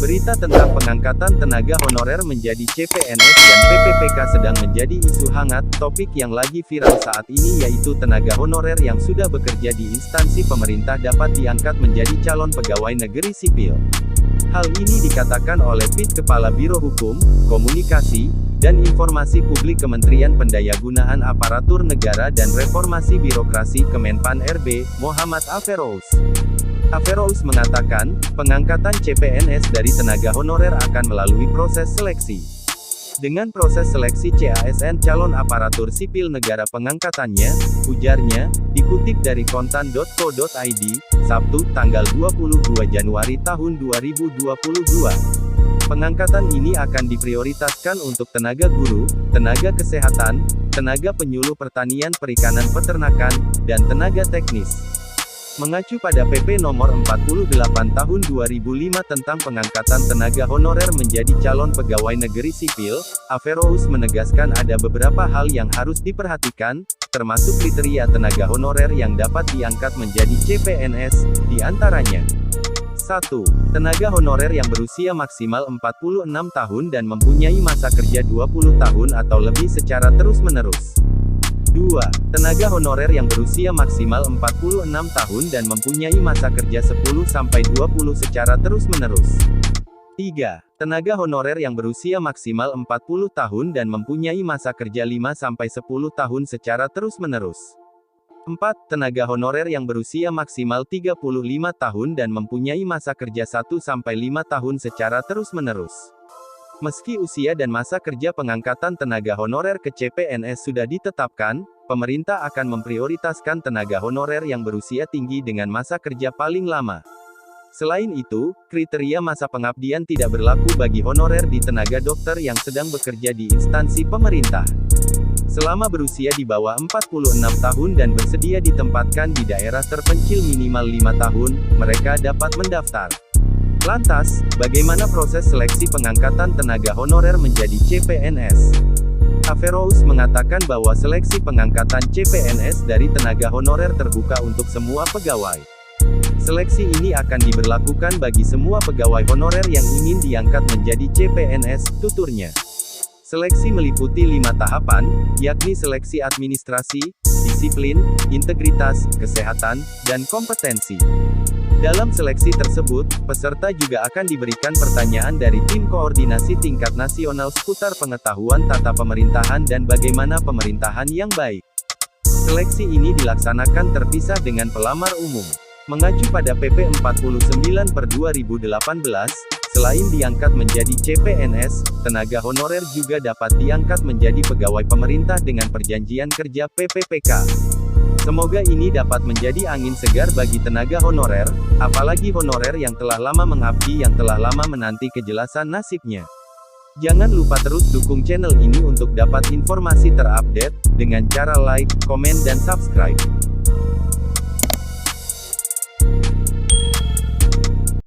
Berita tentang pengangkatan tenaga honorer menjadi CPNS dan PPPK sedang menjadi isu hangat. Topik yang lagi viral saat ini yaitu tenaga honorer yang sudah bekerja di instansi pemerintah dapat diangkat menjadi calon pegawai negeri sipil. Hal ini dikatakan oleh PIT Kepala Biro Hukum, Komunikasi, dan Informasi Publik Kementerian Pendayagunaan Aparatur Negara dan Reformasi Birokrasi Kemenpan RB, Muhammad Aferous. Aferous mengatakan, pengangkatan CPNS dari tenaga honorer akan melalui proses seleksi. Dengan proses seleksi CASN calon aparatur sipil negara pengangkatannya, ujarnya, dikutip dari kontan.co.id, Sabtu, tanggal 22 Januari tahun 2022. Pengangkatan ini akan diprioritaskan untuk tenaga guru, tenaga kesehatan, tenaga penyuluh pertanian perikanan peternakan, dan tenaga teknis. Mengacu pada PP nomor 48 tahun 2005 tentang pengangkatan tenaga honorer menjadi calon pegawai negeri sipil, Aferous menegaskan ada beberapa hal yang harus diperhatikan, termasuk kriteria tenaga honorer yang dapat diangkat menjadi CPNS, diantaranya 1. Tenaga honorer yang berusia maksimal 46 tahun dan mempunyai masa kerja 20 tahun atau lebih secara terus-menerus. 2. Tenaga honorer yang berusia maksimal 46 tahun dan mempunyai masa kerja 10-20 secara terus-menerus. 3. Tenaga honorer yang berusia maksimal 40 tahun dan mempunyai masa kerja 5-10 tahun secara terus-menerus. 4. Tenaga honorer yang berusia maksimal 35 tahun dan mempunyai masa kerja 1-5 tahun secara terus-menerus. Meski usia dan masa kerja pengangkatan tenaga honorer ke CPNS sudah ditetapkan, pemerintah akan memprioritaskan tenaga honorer yang berusia tinggi dengan masa kerja paling lama. Selain itu, kriteria masa pengabdian tidak berlaku bagi honorer di tenaga dokter yang sedang bekerja di instansi pemerintah. Selama berusia di bawah 46 tahun dan bersedia ditempatkan di daerah terpencil minimal 5 tahun, mereka dapat mendaftar. Lantas, bagaimana proses seleksi pengangkatan tenaga honorer menjadi CPNS? Aferous mengatakan bahwa seleksi pengangkatan CPNS dari tenaga honorer terbuka untuk semua pegawai. Seleksi ini akan diberlakukan bagi semua pegawai honorer yang ingin diangkat menjadi CPNS, tuturnya. Seleksi meliputi 5 tahapan, yakni seleksi administrasi, disiplin, integritas, kesehatan, dan kompetensi. Dalam seleksi tersebut, peserta juga akan diberikan pertanyaan dari tim koordinasi tingkat nasional seputar pengetahuan tata pemerintahan dan bagaimana pemerintahan yang baik. Seleksi ini dilaksanakan terpisah dengan pelamar umum. Mengacu pada PP 49/2018, selain diangkat menjadi CPNS, tenaga honorer juga dapat diangkat menjadi pegawai pemerintah dengan perjanjian kerja PPPK. Semoga ini dapat menjadi angin segar bagi tenaga honorer, apalagi honorer yang telah lama mengabdi yang telah lama menanti kejelasan nasibnya. Jangan lupa terus dukung channel ini untuk dapat informasi terupdate, dengan cara like, komen dan subscribe.